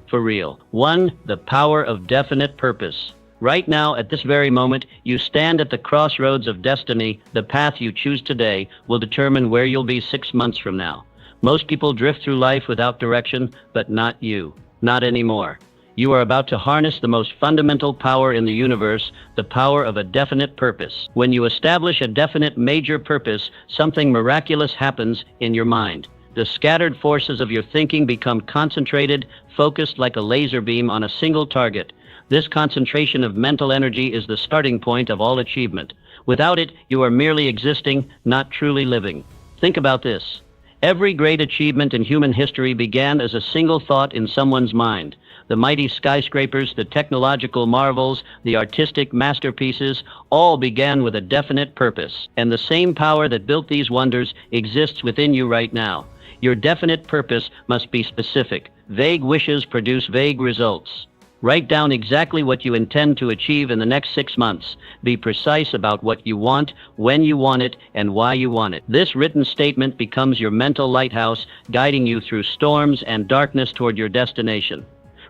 For real. 1. The power of definite purpose. Right now, at this very moment, you stand at the crossroads of destiny. The path you choose today will determine where you'll be 6 months from now. Most people drift through life without direction, but not you. Not anymore. You are about to harness the most fundamental power in the universe, the power of a definite purpose. When you establish a definite major purpose, something miraculous happens in your mind. The scattered forces of your thinking become concentrated, focused like a laser beam on a single target. This concentration of mental energy is the starting point of all achievement. Without it, you are merely existing, not truly living. Think about this. Every great achievement in human history began as a single thought in someone's mind. The mighty skyscrapers, the technological marvels, the artistic masterpieces, all began with a definite purpose. And the same power that built these wonders exists within you right now. Your definite purpose must be specific. Vague wishes produce vague results. Write down exactly what you intend to achieve in the next 6 months. Be precise about what you want, when you want it, and why you want it. This written statement becomes your mental lighthouse, guiding you through storms and darkness toward your destination.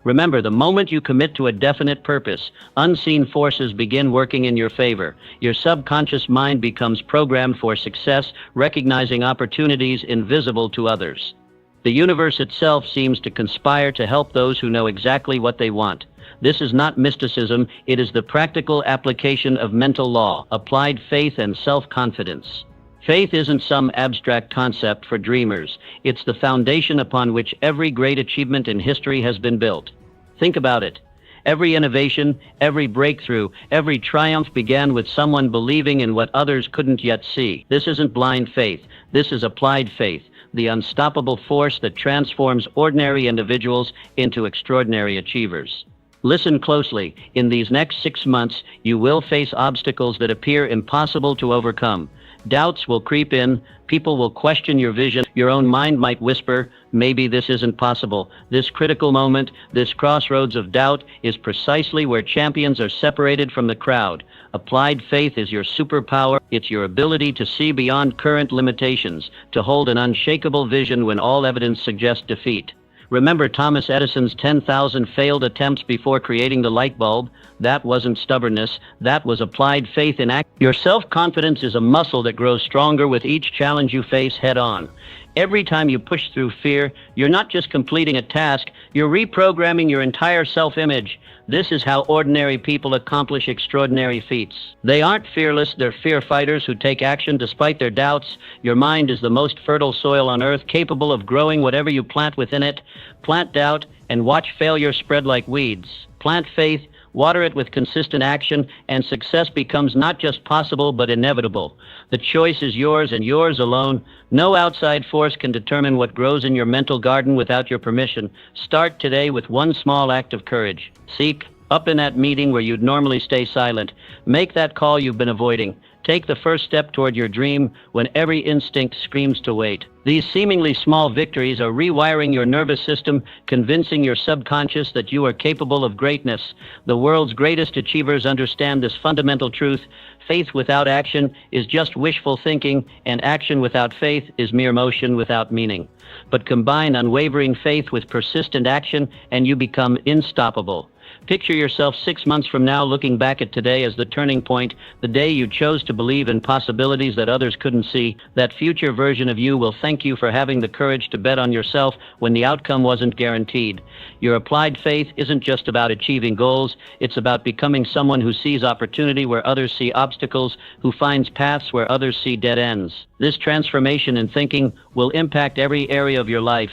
Remember, the moment you commit to a definite purpose, unseen forces begin working in your favor. Your subconscious mind becomes programmed for success, recognizing opportunities invisible to others. The universe itself seems to conspire to help those who know exactly what they want. This is not mysticism, it is the practical application of mental law, applied faith and self-confidence. Faith isn't some abstract concept for dreamers. It's the foundation upon which every great achievement in history has been built. Think about it. Every innovation, every breakthrough, every triumph began with someone believing in what others couldn't yet see. This isn't blind faith. This is applied faith, the unstoppable force that transforms ordinary individuals into extraordinary achievers. Listen closely. In these next 6 months, you will face obstacles that appear impossible to overcome. Doubts will creep in, people will question your vision, your own mind might whisper, maybe this isn't possible. This critical moment, this crossroads of doubt, is precisely where champions are separated from the crowd. Applied faith is your superpower. It's your ability to see beyond current limitations, to hold an unshakable vision when all evidence suggests defeat. Remember Thomas Edison's 10,000 failed attempts before creating the light bulb? That wasn't stubbornness, that was applied faith in action. Your self-confidence is a muscle that grows stronger with each challenge you face head-on. Every time you push through fear, you're not just completing a task, you're reprogramming your entire self-image. This is how ordinary people accomplish extraordinary feats. They aren't fearless, they're fear fighters who take action despite their doubts. Your mind is the most fertile soil on earth, capable of growing whatever you plant within it. Plant doubt and watch failure spread like weeds. Plant faith, water it with consistent action, and success becomes not just possible but inevitable. The choice is yours and yours alone. No outside force can determine what grows in your mental garden without your permission. Start today with one small act of courage. Seek up in that meeting where you'd normally stay silent. Make that call you've been avoiding. Take the first step toward your dream when every instinct screams to wait. These seemingly small victories are rewiring your nervous system, convincing your subconscious that you are capable of greatness. The world's greatest achievers understand this fundamental truth. Faith without action is just wishful thinking, and action without faith is mere motion without meaning. But combine unwavering faith with persistent action, and you become unstoppable. Picture yourself 6 months from now looking back at today as the turning point, the day you chose to believe in possibilities that others couldn't see. That future version of you will thank you for having the courage to bet on yourself when the outcome wasn't guaranteed. Your applied faith isn't just about achieving goals, it's about becoming someone who sees opportunity where others see obstacles, who finds paths where others see dead ends. This transformation in thinking will impact every area of your life.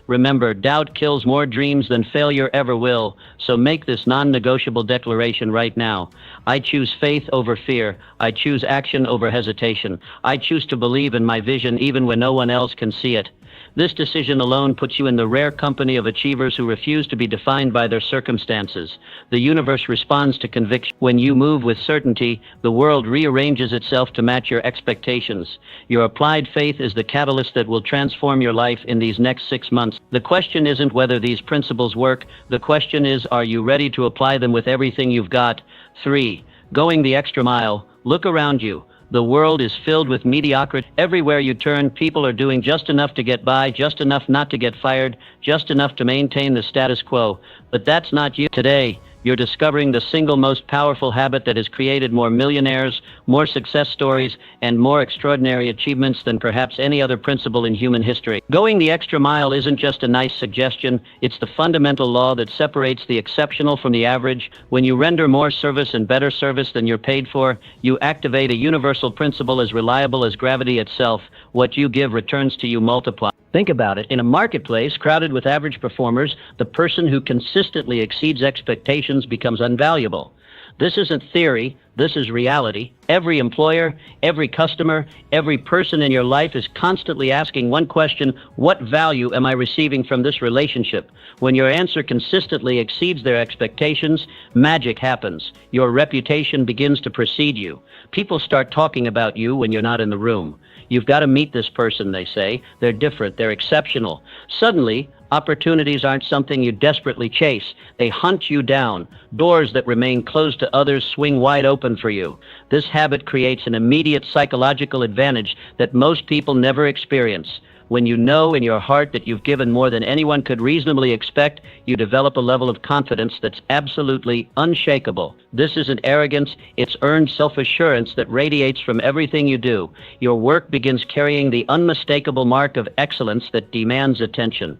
Remember, doubt kills more dreams than failure ever will, so make this non-negotiable declaration right now. I choose faith over fear. I choose action over hesitation. I choose to believe in my vision even when no one else can see it. This decision alone puts you in the rare company of achievers who refuse to be defined by their circumstances. The universe responds to conviction. When you move with certainty, the world rearranges itself to match your expectations. Your applied faith is the catalyst that will transform your life in these next 6 months. The question isn't whether these principles work. The question is, are you ready to apply them with everything you've got? 3. Going the extra mile. Look around you. The world is filled with mediocrity. Everywhere you turn, people are doing just enough to get by, just enough not to get fired, just enough to maintain the status quo. But that's not you. Today, you're discovering the single most powerful habit that has created more millionaires, more success stories, and more extraordinary achievements than perhaps any other principle in human history. Going the extra mile isn't just a nice suggestion, it's the fundamental law that separates the exceptional from the average. When you render more service and better service than you're paid for, you activate a universal principle as reliable as gravity itself. What you give returns to you multiplied. Think about it. In a marketplace crowded with average performers, the person who consistently exceeds expectations becomes unvaluable. This isn't theory, this is reality. Every employer, every customer, every person in your life is constantly asking one question: what value am I receiving from this relationship? When your answer consistently exceeds their expectations, magic happens. Your reputation begins to precede you. People start talking about you when you're not in the room. You've got to meet this person, they say. They're different, they're exceptional. Suddenly, opportunities aren't something you desperately chase. They hunt you down. Doors that remain closed to others swing wide open for you. This habit creates an immediate psychological advantage that most people never experience. When you know in your heart that you've given more than anyone could reasonably expect, you develop a level of confidence that's absolutely unshakable. This isn't arrogance, it's earned self-assurance that radiates from everything you do. Your work begins carrying the unmistakable mark of excellence that demands attention.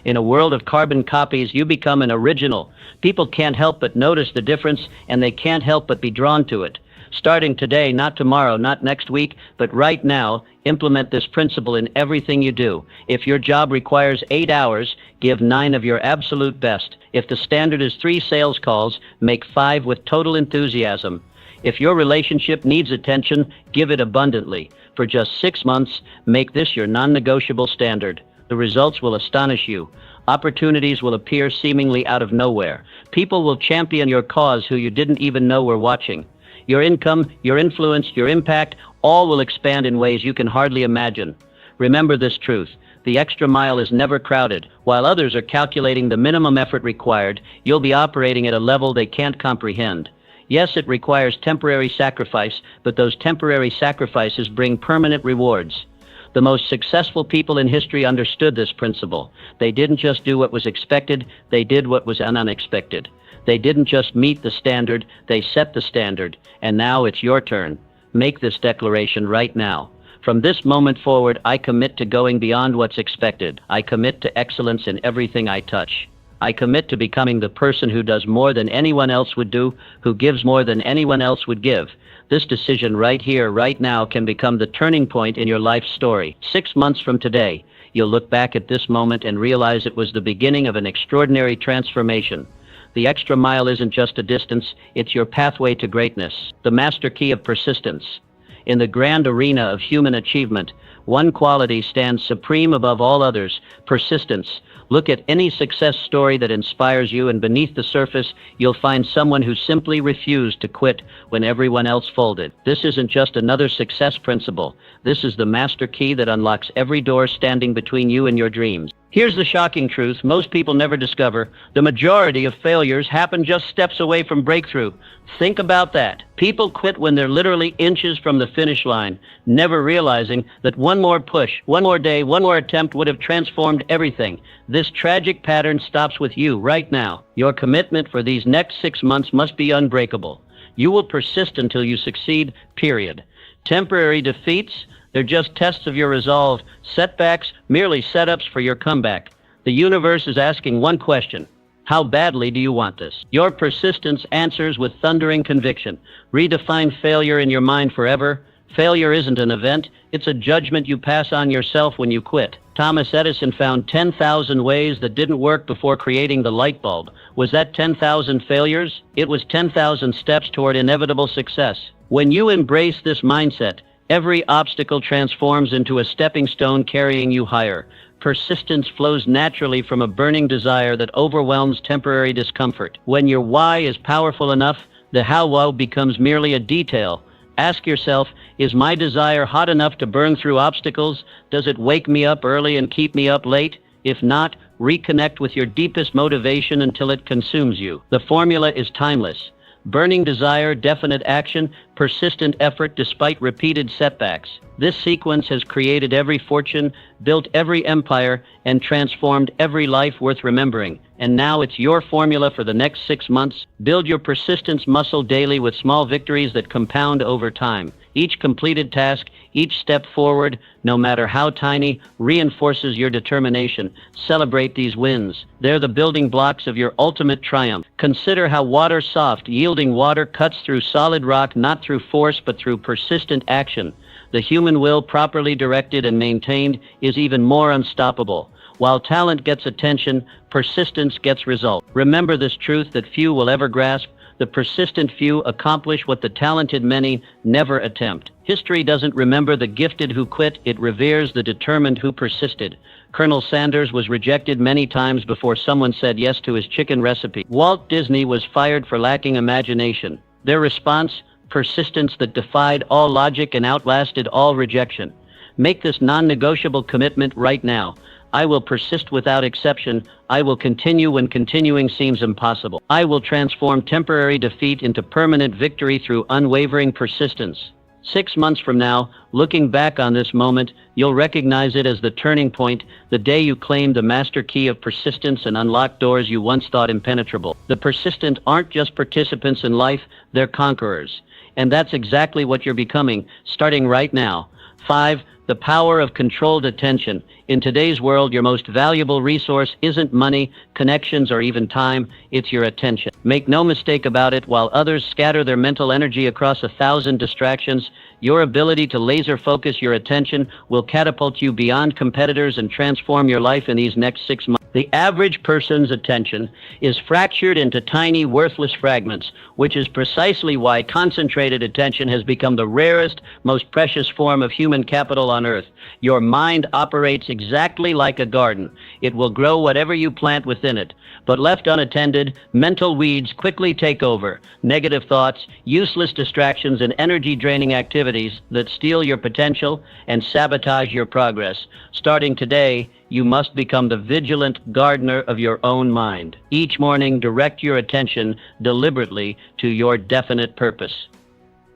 In a world of carbon copies, you become an original. People can't help but notice the difference, and they can't help but be drawn to it. Starting today, not tomorrow, not next week, but right now, implement this principle in everything you do. If your job requires 8 hours, give 9 of your absolute best. If the standard is 3 sales calls, make 5 with total enthusiasm. If your relationship needs attention, give it abundantly. For just 6 months, make this your non-negotiable standard. The results will astonish you. Opportunities will appear seemingly out of nowhere. People will champion your cause who you didn't even know were watching. Your income, your influence, your impact, all will expand in ways you can hardly imagine. Remember this truth: the extra mile is never crowded. While others are calculating the minimum effort required, you'll be operating at a level they can't comprehend. Yes, it requires temporary sacrifice, but those temporary sacrifices bring permanent rewards. The most successful people in history understood this principle. They didn't just do what was expected, they did what was unexpected. They didn't just meet the standard, they set the standard. And now it's your turn. Make this declaration right now. From this moment forward, I commit to going beyond what's expected. I commit to excellence in everything I touch. I commit to becoming the person who does more than anyone else would do, who gives more than anyone else would give. This decision right here, right now, can become the turning point in your life story. 6 months from today, you'll look back at this moment and realize it was the beginning of an extraordinary transformation. The extra mile isn't just a distance, it's your pathway to greatness, the master key of persistence. In the grand arena of human achievement, one quality stands supreme above all others: persistence. Look at any success story that inspires you, and beneath the surface, you'll find someone who simply refused to quit when everyone else folded. This isn't just another success principle. This is the master key that unlocks every door standing between you and your dreams. Here's the shocking truth most people never discover: the majority of failures happen just steps away from breakthrough. Think about that. People quit when they're literally inches from the finish line, never realizing that one more push, one more day, one more attempt would have transformed everything. This tragic pattern stops with you right now. Your commitment for these next 6 months must be unbreakable. You will persist until you succeed, period. Temporary defeats, they're just tests of your resolve. Setbacks, merely setups for your comeback. The universe is asking one question: how badly do you want this? Your persistence answers with thundering conviction. Redefine failure in your mind forever. Failure isn't an event, it's a judgment you pass on yourself when you quit. Thomas Edison found 10,000 ways that didn't work before creating the light bulb. Was that 10,000 failures? It was 10,000 steps toward inevitable success. When you embrace this mindset, every obstacle transforms into a stepping stone carrying you higher. Persistence flows naturally from a burning desire that overwhelms temporary discomfort. When your why is powerful enough, the how becomes merely a detail. Ask yourself, is my desire hot enough to burn through obstacles? Does it wake me up early and keep me up late? If not, reconnect with your deepest motivation until it consumes you. The formula is timeless: burning desire, definite action, persistent effort despite repeated setbacks. This sequence has created every fortune, built every empire, and transformed every life worth remembering. And now it's your formula for the next 6 months. Build your persistence muscle daily with small victories that compound over time. Each completed task, each step forward, no matter how tiny, reinforces your determination. Celebrate these wins. They're the building blocks of your ultimate triumph. Consider how water soft, yielding water cuts through solid rock not through force but through persistent action. The human will, properly directed and maintained, is even more unstoppable. While talent gets attention, persistence gets result. Remember this truth that few will ever grasp. The persistent few accomplish what the talented many never attempt. History doesn't remember the gifted who quit, it reveres the determined who persisted. Colonel Sanders was rejected many times before someone said yes to his chicken recipe. Walt Disney was fired for lacking imagination. Their response? Persistence that defied all logic and outlasted all rejection. Make this non-negotiable commitment right now. I will persist without exception. I will continue when continuing seems impossible. I will transform temporary defeat into permanent victory through unwavering persistence. 6 months from now, looking back on this moment, you'll recognize it as the turning point, the day you claimed the master key of persistence and unlocked doors you once thought impenetrable. The persistent aren't just participants in life, they're conquerors. And that's exactly what you're becoming, starting right now. 5. The power of controlled attention. In today's world, your most valuable resource isn't money, connections, or even time. It's your attention. Make no mistake about it, while others scatter their mental energy across 1,000 distractions, your ability to laser focus your attention will catapult you beyond competitors and transform your life in these next 6 months. The average person's attention is fractured into tiny, worthless fragments, which is precisely why concentrated attention has become the rarest, most precious form of human capital on earth. Your mind operates exactly like a garden. It will grow whatever you plant within it. But left unattended, mental weeds quickly take over. Negative thoughts, useless distractions, and energy-draining activities that steal your potential and sabotage your progress. Starting today, you must become the vigilant gardener of your own mind. Each morning, direct your attention deliberately to your definite purpose.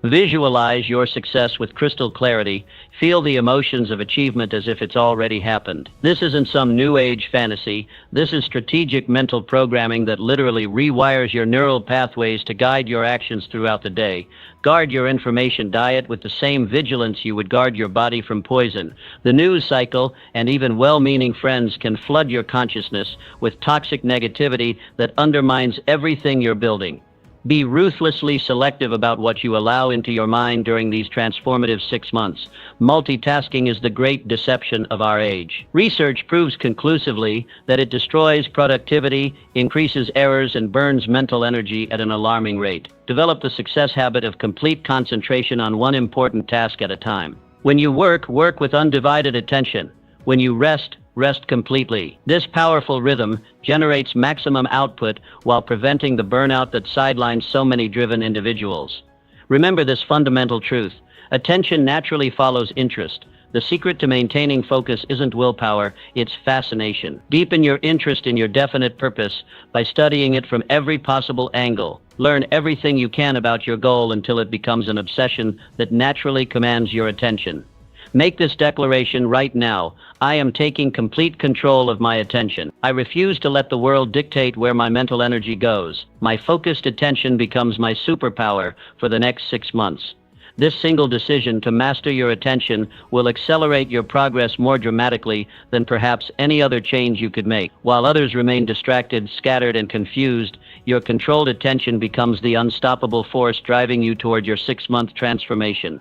Visualize your success with crystal clarity. Feel the emotions of achievement as if it's already happened. This isn't some new age fantasy. This is strategic mental programming that literally rewires your neural pathways to guide your actions throughout the day. Guard your information diet with the same vigilance you would guard your body from poison. The news cycle and even well-meaning friends can flood your consciousness with toxic negativity that undermines everything you're building. Be ruthlessly selective about what you allow into your mind during these transformative 6 months. Multitasking is the great deception of our age. Research proves conclusively that it destroys productivity, increases errors, and burns mental energy at an alarming rate. Develop the success habit of complete concentration on one important task at a time. When you work, work with undivided attention. When you rest, rest completely. This powerful rhythm generates maximum output while preventing the burnout that sidelines so many driven individuals. Remember this fundamental truth. Attention naturally follows interest. The secret to maintaining focus isn't willpower, it's fascination. Deepen your interest in your definite purpose by studying it from every possible angle. Learn everything you can about your goal until it becomes an obsession that naturally commands your attention. Make this declaration right now. I am taking complete control of my attention. I refuse to let the world dictate where my mental energy goes. My focused attention becomes my superpower for the next 6 months. This single decision to master your attention will accelerate your progress more dramatically than perhaps any other change you could make. While others remain distracted, scattered, and confused, your controlled attention becomes the unstoppable force driving you toward your 6-month transformation.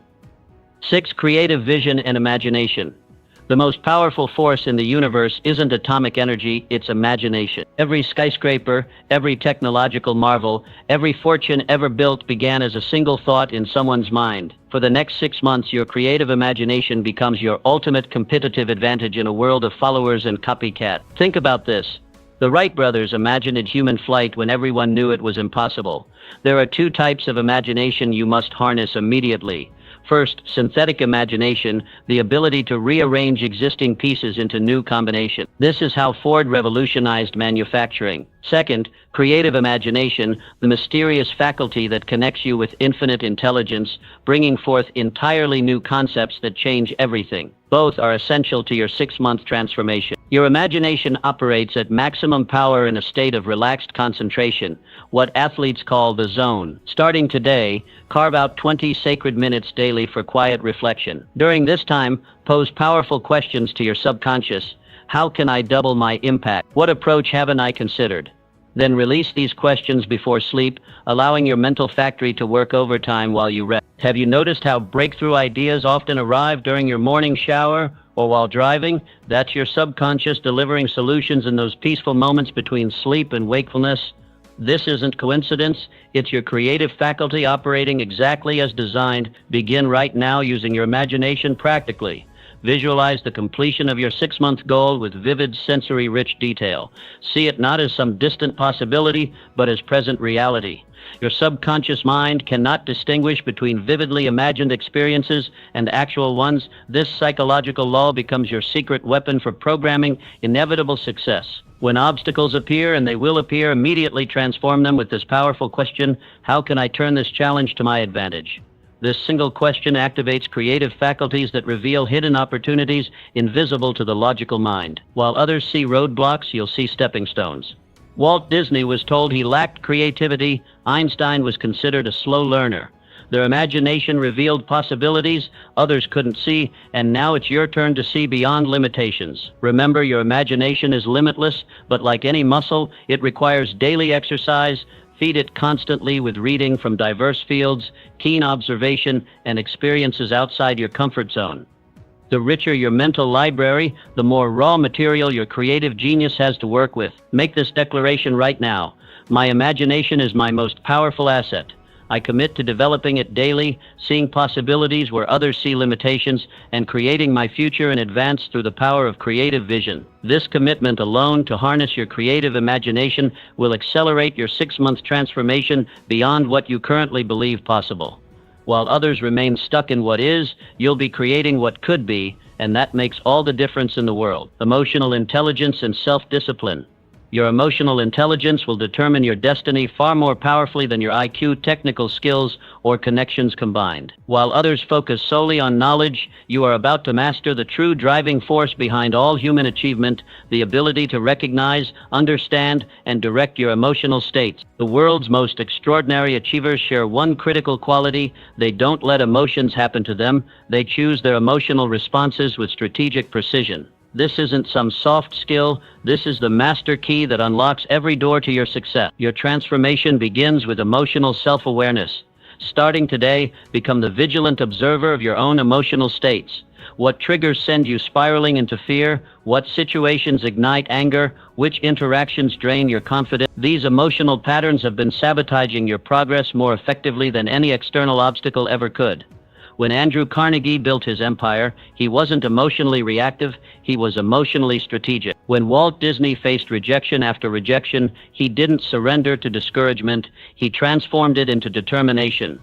6. Creative vision and imagination. The most powerful force in the universe isn't atomic energy, it's imagination. Every skyscraper, every technological marvel, every fortune ever built began as a single thought in someone's mind. For the next 6 months, your creative imagination becomes your ultimate competitive advantage in a world of followers and copycat. Think about this. The Wright brothers imagined human flight when everyone knew it was impossible. There are 2 types of imagination you must harness immediately. First, synthetic imagination, the ability to rearrange existing pieces into new combinations. This is how Ford revolutionized manufacturing. Second, creative imagination, the mysterious faculty that connects you with infinite intelligence, bringing forth entirely new concepts that change everything. Both are essential to your 6-month transformation. Your imagination operates at maximum power in a state of relaxed concentration, what athletes call the zone. Starting today, carve out 20 sacred minutes daily for quiet reflection. During this time, pose powerful questions to your subconscious. How can I double my impact? What approach haven't I considered? Then release these questions before sleep, allowing your mental factory to work overtime while you rest. Have you noticed how breakthrough ideas often arrive during your morning shower or while driving? That's your subconscious delivering solutions in those peaceful moments between sleep and wakefulness. This isn't coincidence. It's your creative faculty operating exactly as designed. Begin right now using your imagination practically. Visualize the completion of your 6-month goal with vivid, sensory-rich detail. See it not as some distant possibility, but as present reality. Your subconscious mind cannot distinguish between vividly imagined experiences and actual ones. This psychological law becomes your secret weapon for programming inevitable success. When obstacles appear, and they will appear, immediately transform them with this powerful question: how can I turn this challenge to my advantage? This single question activates creative faculties that reveal hidden opportunities invisible to the logical mind. While others see roadblocks, you'll see stepping stones. Walt Disney was told he lacked creativity. Einstein was considered a slow learner. Their imagination revealed possibilities others couldn't see, and now it's your turn to see beyond limitations. Remember, your imagination is limitless, but like any muscle, it requires daily exercise. Feed it constantly with reading from diverse fields, keen observation, and experiences outside your comfort zone. The richer your mental library, the more raw material your creative genius has to work with. Make this declaration right now. My imagination is my most powerful asset. I commit to developing it daily, seeing possibilities where others see limitations, and creating my future in advance through the power of creative vision. This commitment alone to harness your creative imagination will accelerate your 6-month transformation beyond what you currently believe possible. While others remain stuck in what is, you'll be creating what could be, and that makes all the difference in the world. Emotional intelligence and self-discipline. Your emotional intelligence will determine your destiny far more powerfully than your IQ, technical skills, or connections combined. While others focus solely on knowledge, you are about to master the true driving force behind all human achievement, the ability to recognize, understand, and direct your emotional states. The world's most extraordinary achievers share one critical quality: they don't let emotions happen to them. They choose their emotional responses with strategic precision. This isn't some soft skill. This is the master key that unlocks every door to your success. Your transformation begins with emotional self-awareness. Starting today, become the vigilant observer of your own emotional states. What triggers send you spiraling into fear? What situations ignite anger? Which interactions drain your confidence? These emotional patterns have been sabotaging your progress more effectively than any external obstacle ever could. When Andrew Carnegie built his empire, he wasn't emotionally reactive, he was emotionally strategic. When Walt Disney faced rejection after rejection, he didn't surrender to discouragement, he transformed it into determination.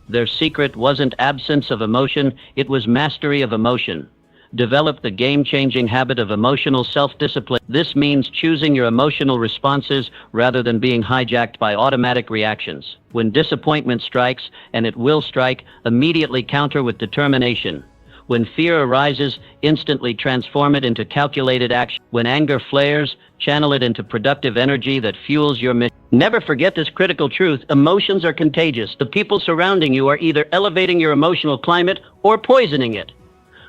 Their secret wasn't absence of emotion, it was mastery of emotion. Develop the game-changing habit of emotional self-discipline. This means choosing your emotional responses rather than being hijacked by automatic reactions. When disappointment strikes, and it will strike, immediately counter with determination. When fear arises, instantly transform it into calculated action. When anger flares, channel it into productive energy that fuels your mission. Never forget this critical truth: emotions are contagious. The people surrounding you are either elevating your emotional climate or poisoning it.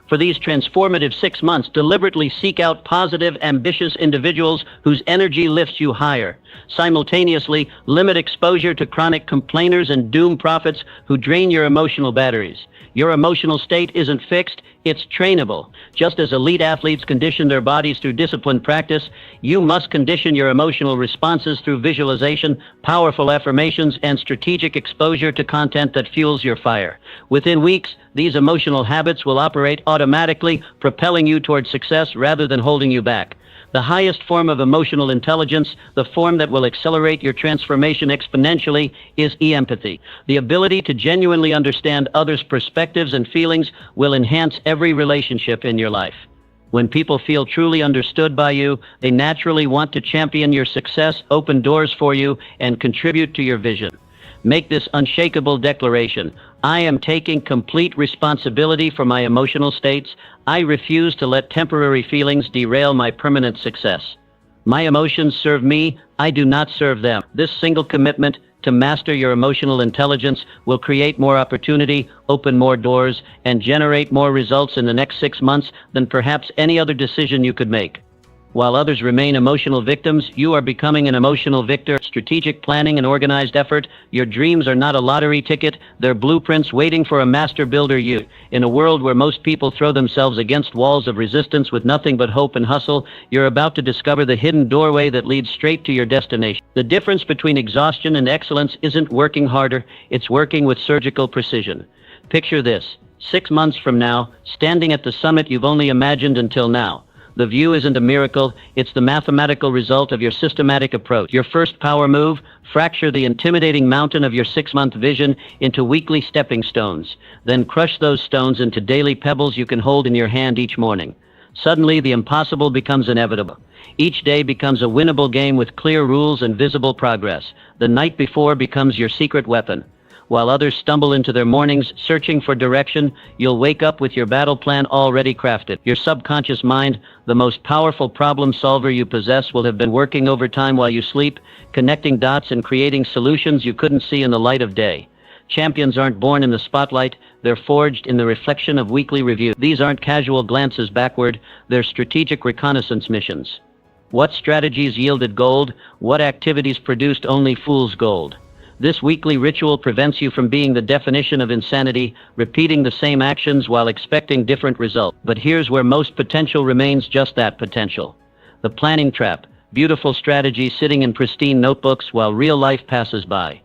For these transformative 6 months, deliberately seek out positive, ambitious individuals whose energy lifts you higher. Simultaneously, limit exposure to chronic complainers and doom prophets who drain your emotional batteries. Your emotional state isn't fixed, it's trainable. Just as elite athletes condition their bodies through disciplined practice, you must condition your emotional responses through visualization, powerful affirmations, and strategic exposure to content that fuels your fire. Within weeks, these emotional habits will operate automatically, propelling you towards success rather than holding you back. The highest form of emotional intelligence, the form that will accelerate your transformation exponentially, is empathy. The ability to genuinely understand others' perspectives and feelings will enhance every relationship in your life. When people feel truly understood by you, they naturally want to champion your success, open doors for you, and contribute to your vision. Make this unshakable declaration. I am taking complete responsibility for my emotional states. I refuse to let temporary feelings derail my permanent success. My emotions serve me, I do not serve them. This single commitment to master your emotional intelligence will create more opportunity, open more doors, and generate more results in the next 6 months than perhaps any other decision you could make. While others remain emotional victims, you are becoming an emotional victor. Strategic planning and organized effort. Your dreams are not a lottery ticket, they're blueprints waiting for a master builder you. In a world where most people throw themselves against walls of resistance with nothing but hope and hustle, you're about to discover the hidden doorway that leads straight to your destination. The difference between exhaustion and excellence isn't working harder, it's working with surgical precision. Picture this: 6 months from now, standing at the summit you've only imagined until now. The view isn't a miracle, it's the mathematical result of your systematic approach. Your first power move: fracture the intimidating mountain of your 6-month vision into weekly stepping stones. Then crush those stones into daily pebbles you can hold in your hand each morning. Suddenly, the impossible becomes inevitable. Each day becomes a winnable game with clear rules and visible progress. The night before becomes your secret weapon. While others stumble into their mornings searching for direction, you'll wake up with your battle plan already crafted. Your subconscious mind, the most powerful problem solver you possess, will have been working overtime while you sleep, connecting dots and creating solutions you couldn't see in the light of day. Champions aren't born in the spotlight, they're forged in the reflection of weekly review. These aren't casual glances backward, they're strategic reconnaissance missions. What strategies yielded gold? What activities produced only fool's gold? This weekly ritual prevents you from being the definition of insanity, repeating the same actions while expecting different results. But here's where most potential remains just that, potential. The planning trap: beautiful strategy sitting in pristine notebooks while real life passes by.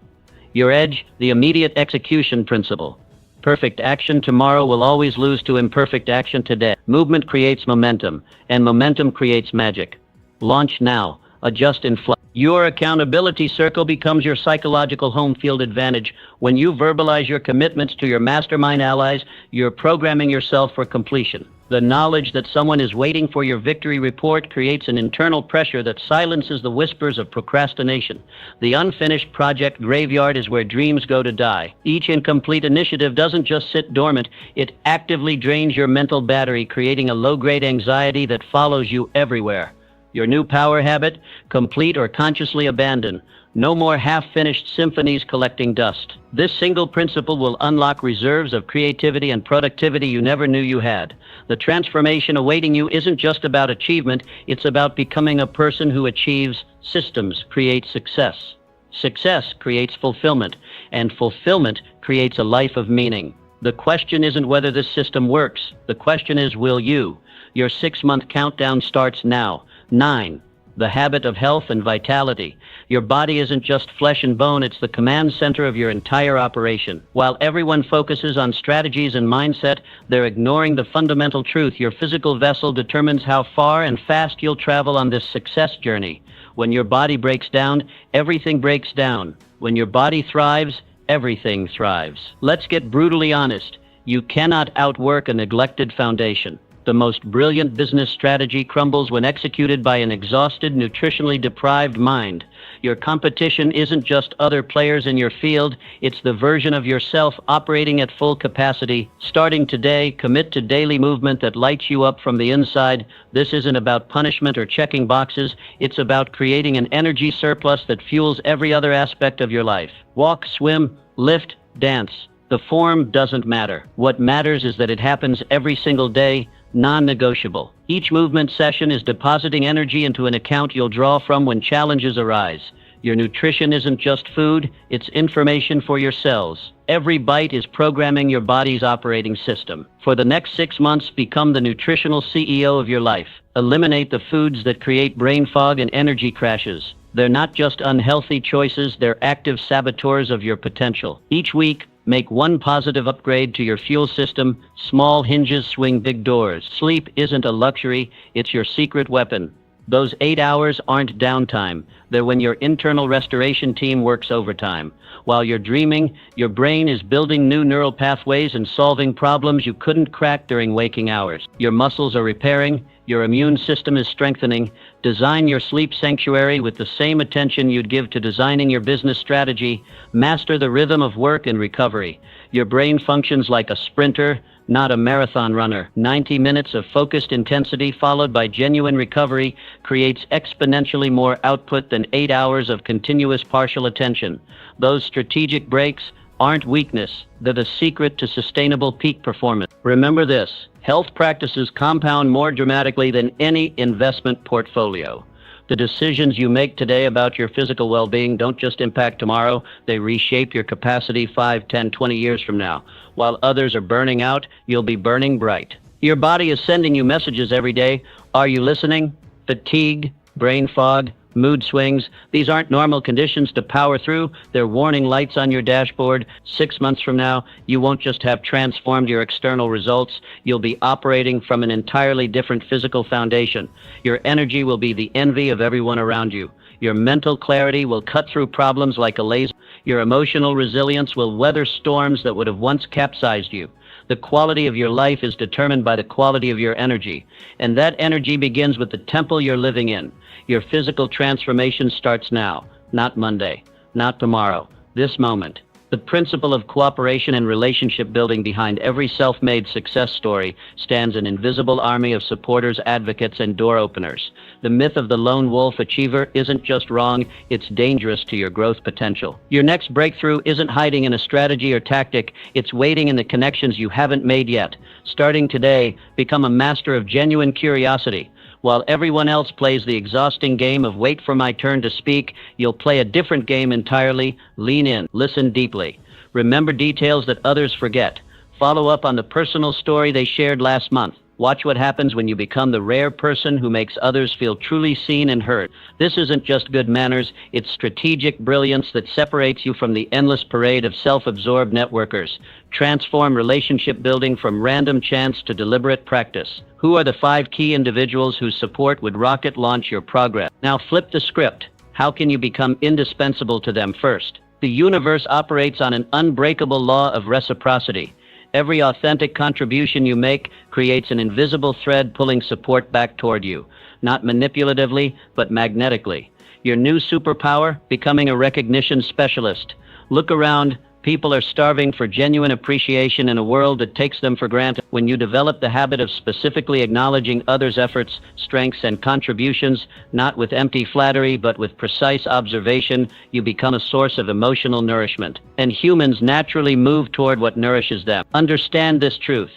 Your edge: the immediate execution principle. Perfect action tomorrow will always lose to imperfect action today. Movement creates momentum, and momentum creates magic. Launch now. Adjust in flight. Your accountability circle becomes your psychological home field advantage. When you verbalize your commitments to your mastermind allies, you're programming yourself for completion. The knowledge that someone is waiting for your victory report creates an internal pressure that silences the whispers of procrastination. The unfinished project graveyard is where dreams go to die. Each incomplete initiative doesn't just sit dormant, it actively drains your mental battery, creating a low-grade anxiety that follows you everywhere. Your new power habit: complete or consciously abandon. No more half-finished symphonies collecting dust. This single principle will unlock reserves of creativity and productivity you never knew you had. The transformation awaiting you isn't just about achievement, it's about becoming a person who achieves. Systems create success. Success creates fulfillment, and fulfillment creates a life of meaning. The question isn't whether this system works. The question is, will you? Your 6-month countdown starts now. 9. The habit of health and vitality. Your body isn't just flesh and bone, it's the command center of your entire operation. While everyone focuses on strategies and mindset, they're ignoring the fundamental truth. Your physical vessel determines how far and fast you'll travel on this success journey. When your body breaks down, everything breaks down. When your body thrives, everything thrives. Let's get brutally honest. You cannot outwork a neglected foundation. The most brilliant business strategy crumbles when executed by an exhausted, nutritionally deprived mind. Your competition isn't just other players in your field, it's the version of yourself operating at full capacity. Starting today, commit to daily movement that lights you up from the inside. This isn't about punishment or checking boxes, it's about creating an energy surplus that fuels every other aspect of your life. Walk, swim, lift, dance. The form doesn't matter. What matters is that it happens every single day, non-negotiable. Each movement session is depositing energy into an account you'll draw from when challenges arise. Your nutrition isn't just food, it's information for your cells. Every bite is programming your body's operating system. For the next 6 months, become the nutritional CEO of your life. Eliminate the foods that create brain fog and energy crashes. They're not just unhealthy choices, they're active saboteurs of your potential. Each week, make one positive upgrade to your fuel system. Small hinges swing big doors. Sleep isn't a luxury, it's your secret weapon. Those 8 hours aren't downtime. They're when your internal restoration team works overtime. While you're dreaming, your brain is building new neural pathways and solving problems you couldn't crack during waking hours. Your muscles are repairing, your immune system is strengthening. Design your sleep sanctuary with the same attention you'd give to designing your business strategy. Master the rhythm of work and recovery. Your brain functions like a sprinter, not a marathon runner. 90 minutes of focused intensity followed by genuine recovery creates exponentially more output than 8 hours of continuous partial attention. Those strategic breaks aren't weakness. They're the secret to sustainable peak performance. Remember this, health practices compound more dramatically than any investment portfolio. The decisions you make today about your physical well-being don't just impact tomorrow, they reshape your capacity 5, 10, 20 years from now. While others are burning out, you'll be burning bright. Your body is sending you messages every day. Are you listening? Fatigue, brain fog, mood swings. These aren't normal conditions to power through. They're warning lights on your dashboard. 6 months from now, you won't just have transformed your external results. You'll be operating from an entirely different physical foundation. Your energy will be the envy of everyone around you. Your mental clarity will cut through problems like a laser. Your emotional resilience will weather storms that would have once capsized you. The quality of your life is determined by the quality of your energy, and that energy begins with the temple you're living in. Your physical transformation starts now, not Monday, not tomorrow, this moment. The principle of cooperation and relationship building behind every self-made success story stands an invisible army of supporters, advocates, and door openers. The myth of the lone wolf achiever isn't just wrong, it's dangerous to your growth potential. Your next breakthrough isn't hiding in a strategy or tactic, it's waiting in the connections you haven't made yet. Starting today, become a master of genuine curiosity. While everyone else plays the exhausting game of wait for my turn to speak, you'll play a different game entirely. Lean in, listen deeply. Remember details that others forget. Follow up on the personal story they shared last month. Watch what happens when you become the rare person who makes others feel truly seen and heard. This isn't just good manners, it's strategic brilliance that separates you from the endless parade of self-absorbed networkers. Transform relationship building from random chance to deliberate practice. Who are the 5 key individuals whose support would rocket launch your progress? Now flip the script. How can you become indispensable to them first? The universe operates on an unbreakable law of reciprocity. Every authentic contribution you make creates an invisible thread pulling support back toward you, not manipulatively, but magnetically. Your new superpower, becoming a recognition specialist. Look around. People are starving for genuine appreciation in a world that takes them for granted. When you develop the habit of specifically acknowledging others' efforts, strengths, and contributions, not with empty flattery, but with precise observation, you become a source of emotional nourishment. And humans naturally move toward what nourishes them. Understand this truth.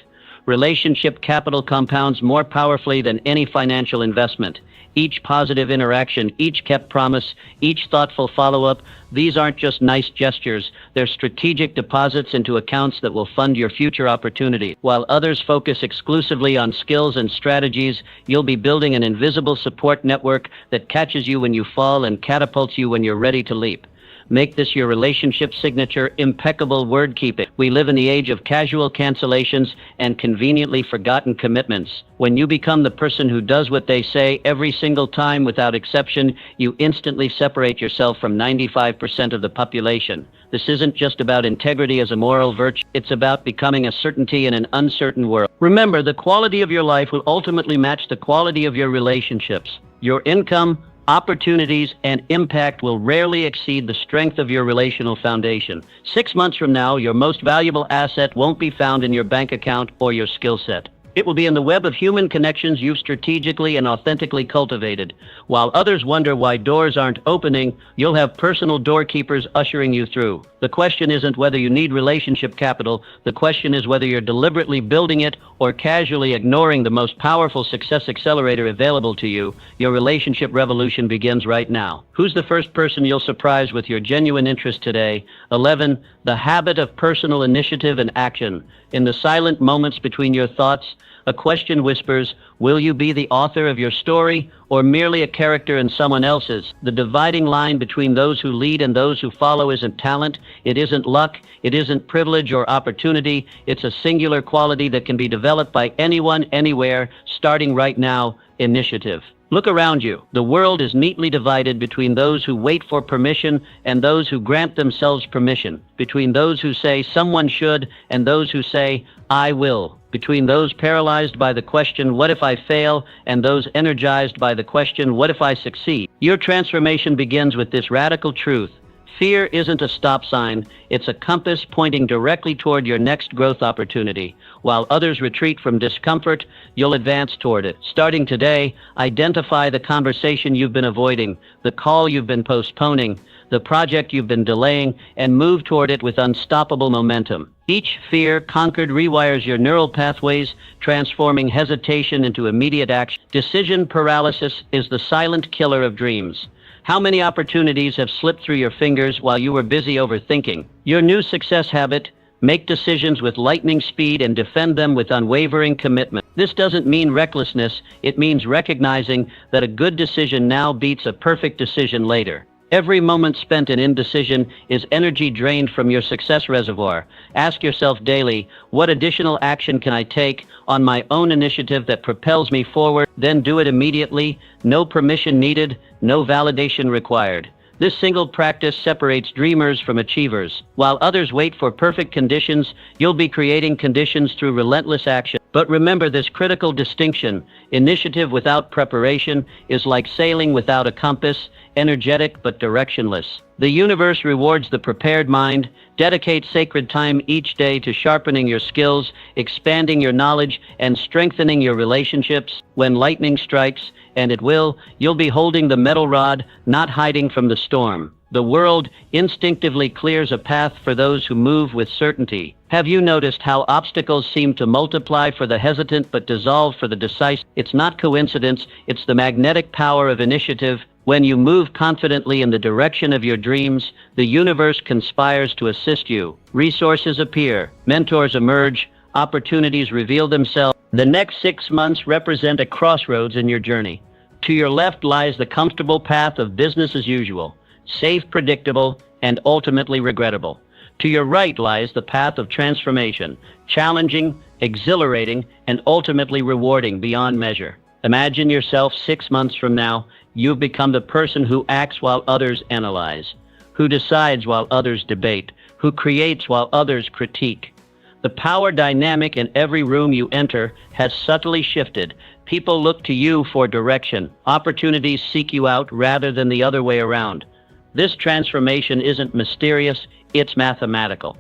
Relationship capital compounds more powerfully than any financial investment. Each positive interaction, each kept promise, each thoughtful follow-up, these aren't just nice gestures, they're strategic deposits into accounts that will fund your future opportunity. While others focus exclusively on skills and strategies, you'll be building an invisible support network that catches you when you fall and catapults you when you're ready to leap. Make this your relationship signature, impeccable word keeping. We live in the age of casual cancellations and conveniently forgotten commitments. When you become the person who does what they say every single time without exception, you instantly separate yourself from 95% of the population. This isn't just about integrity as a moral virtue, it's about becoming a certainty in an uncertain world. Remember, the quality of your life will ultimately match the quality of your relationships. Your income, opportunities, and impact will rarely exceed the strength of your relational foundation. 6 months from now, your most valuable asset won't be found in your bank account or your skill set. It will be in the web of human connections you've strategically and authentically cultivated. While others wonder why doors aren't opening, you'll have personal doorkeepers ushering you through. The question isn't whether you need relationship capital. The question is whether you're deliberately building it or casually ignoring the most powerful success accelerator available to you. Your relationship revolution begins right now. Who's the first person you'll surprise with your genuine interest today? 11. The habit of personal initiative and action. In the silent moments between your thoughts, a question whispers, will you be the author of your story or merely a character in someone else's? The dividing line between those who lead and those who follow isn't talent, it isn't luck, it isn't privilege or opportunity. It's a singular quality that can be developed by anyone, anywhere, starting right now, initiative. Look around you. The world is neatly divided between those who wait for permission and those who grant themselves permission, between those who say someone should and those who say I will, between those paralyzed by the question what if I fail and those energized by the question what if I succeed. Your transformation begins with this radical truth. Fear isn't a stop sign, it's a compass pointing directly toward your next growth opportunity. While others retreat from discomfort, you'll advance toward it. Starting today, identify the conversation you've been avoiding, the call you've been postponing, the project you've been delaying, and move toward it with unstoppable momentum. Each fear conquered rewires your neural pathways, transforming hesitation into immediate action. Decision paralysis is the silent killer of dreams. How many opportunities have slipped through your fingers while you were busy overthinking? Your new success habit: make decisions with lightning speed and defend them with unwavering commitment. This doesn't mean recklessness, it means recognizing that a good decision now beats a perfect decision later. Every moment spent in indecision is energy drained from your success reservoir. Ask yourself daily, what additional action can I take on my own initiative that propels me forward? Then do it immediately. No permission needed, no validation required. This single practice separates dreamers from achievers. While others wait for perfect conditions, you'll be creating conditions through relentless action. But remember this critical distinction: initiative without preparation is like sailing without a compass, energetic but directionless. The universe rewards the prepared mind. Dedicate sacred time each day to sharpening your skills, expanding your knowledge, and strengthening your relationships. When lightning strikes, and it will, you'll be holding the metal rod, not hiding from the storm. The world instinctively clears a path for those who move with certainty. Have you noticed how obstacles seem to multiply for the hesitant but dissolve for the decisive? It's not coincidence, it's the magnetic power of initiative. When you move confidently in the direction of your dreams, the universe conspires to assist you. Resources appear, mentors emerge, opportunities reveal themselves. The next 6 months represent a crossroads in your journey. To your left lies the comfortable path of business as usual, safe, predictable, and ultimately regrettable. To your right lies the path of transformation, challenging, exhilarating, and ultimately rewarding beyond measure. Imagine yourself 6 months from now. You've become the person who acts while others analyze, who decides while others debate, who creates while others critique. The power dynamic in every room you enter has subtly shifted. People look to you for direction. Opportunities seek you out rather than the other way around. This transformation isn't mysterious, it's mathematical.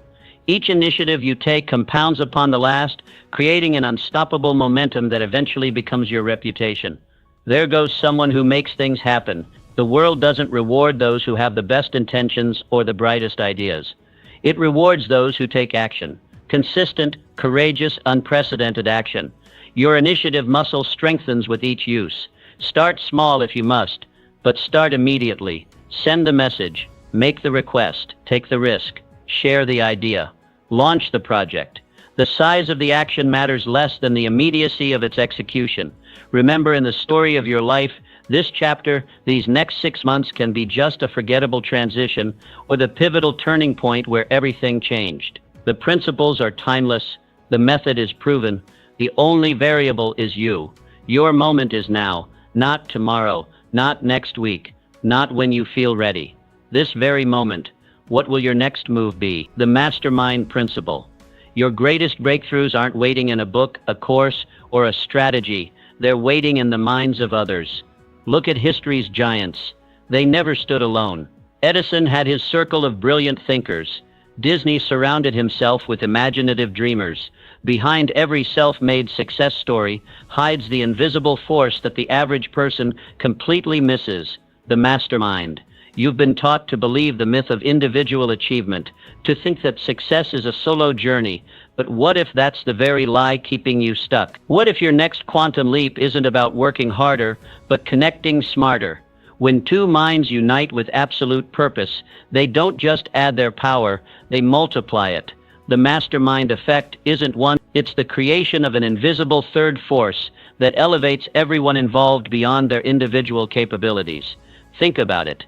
Each initiative you take compounds upon the last, creating an unstoppable momentum that eventually becomes your reputation. There goes someone who makes things happen. The world doesn't reward those who have the best intentions or the brightest ideas. It rewards those who take action. Consistent, courageous, unprecedented action. Your initiative muscle strengthens with each use. Start small if you must, but start immediately. Send the message, make the request, take the risk, share the idea, launch the project. The size of the action matters less than the immediacy of its execution. Remember, in the story of your life, this chapter, these next 6 months can be just a forgettable transition or the pivotal turning point where everything changed. The principles are timeless. The method is proven. The only variable is you. Your moment is now, not tomorrow, not next week, not when you feel ready. This very moment. What will your next move be? The mastermind principle. Your greatest breakthroughs aren't waiting in a book, a course, or a strategy. They're waiting in the minds of others. Look at history's giants. They never stood alone. Edison had his circle of brilliant thinkers. Disney surrounded himself with imaginative dreamers. Behind every self-made success story hides the invisible force that the average person completely misses: the mastermind. You've been taught to believe the myth of individual achievement, to think that success is a solo journey. But what if that's the very lie keeping you stuck? What if your next quantum leap isn't about working harder, but connecting smarter? When two minds unite with absolute purpose, they don't just add their power, they multiply it. The mastermind effect isn't one, it's the creation of an invisible third force that elevates everyone involved beyond their individual capabilities. Think about it.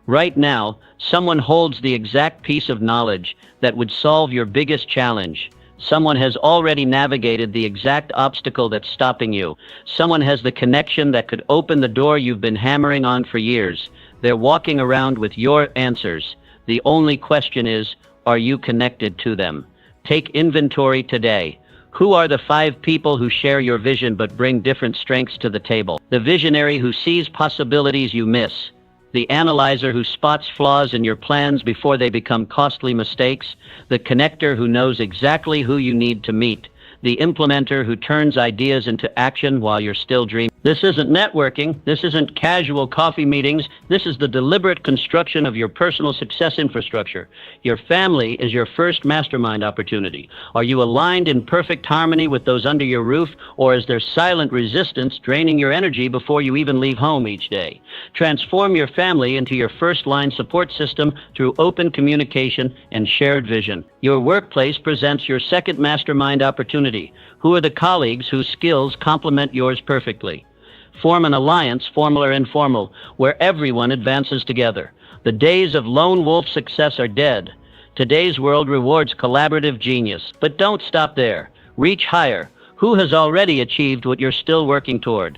Right now, someone holds the exact piece of knowledge that would solve your biggest challenge. Someone has already navigated the exact obstacle that's stopping you. Someone has the connection that could open the door you've been hammering on for years. They're walking around with your answers. The only question is, are you connected to them? Take inventory today. Who are the 5 people who share your vision but bring different strengths to the table? The visionary who sees possibilities you miss. The analyzer who spots flaws in your plans before they become costly mistakes. The connector who knows exactly who you need to meet. The implementer who turns ideas into action while you're still dreaming. This isn't networking. This isn't casual coffee meetings. This is the deliberate construction of your personal success infrastructure. Your family is your first mastermind opportunity. Are you aligned in perfect harmony with those under your roof, or is there silent resistance draining your energy before you even leave home each day? Transform your family into your first-line support system through open communication and shared vision. Your workplace presents your second mastermind opportunity. Who are the colleagues whose skills complement yours perfectly? Form an alliance, formal or informal, where everyone advances together. The days of lone wolf success are dead. Today's world rewards collaborative genius. But don't stop there. Reach higher. Who has already achieved what you're still working toward?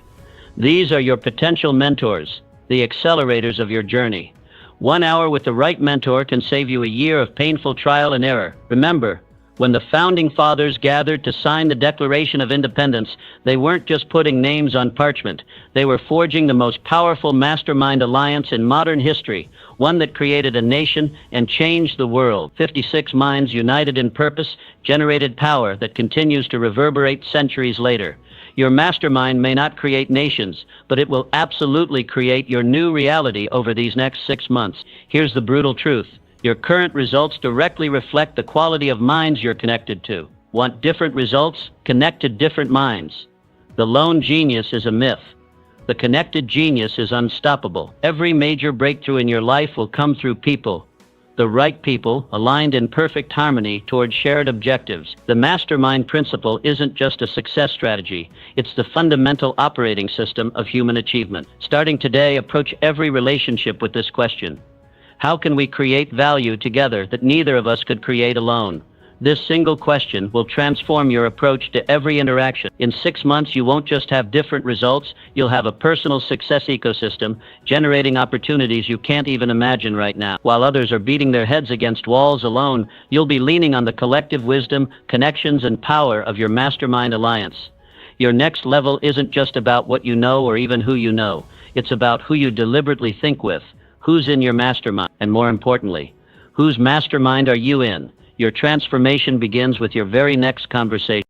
These are your potential mentors, the accelerators of your journey. 1 hour with the right mentor can save you a year of painful trial and error. Remember, when the founding fathers gathered to sign the Declaration of Independence, they weren't just putting names on parchment. They were forging the most powerful mastermind alliance in modern history, one that created a nation and changed the world. 56 minds united in purpose generated power that continues to reverberate centuries later. Your mastermind may not create nations, but it will absolutely create your new reality over these next 6 months. Here's the brutal truth. Your current results directly reflect the quality of minds you're connected to. Want different results? Connect to different minds. The lone genius is a myth. The connected genius is unstoppable. Every major breakthrough in your life will come through people. The right people, aligned in perfect harmony toward shared objectives. The mastermind principle isn't just a success strategy. It's the fundamental operating system of human achievement. Starting today, approach every relationship with this question. How can we create value together that neither of us could create alone? This single question will transform your approach to every interaction. In 6 months, you won't just have different results, you'll have a personal success ecosystem, generating opportunities you can't even imagine right now. While others are beating their heads against walls alone, you'll be leaning on the collective wisdom, connections, and power of your mastermind alliance. Your next level isn't just about what you know or even who you know. It's about who you deliberately think with. Who's in your mastermind? And more importantly, whose mastermind are you in? Your transformation begins with your very next conversation.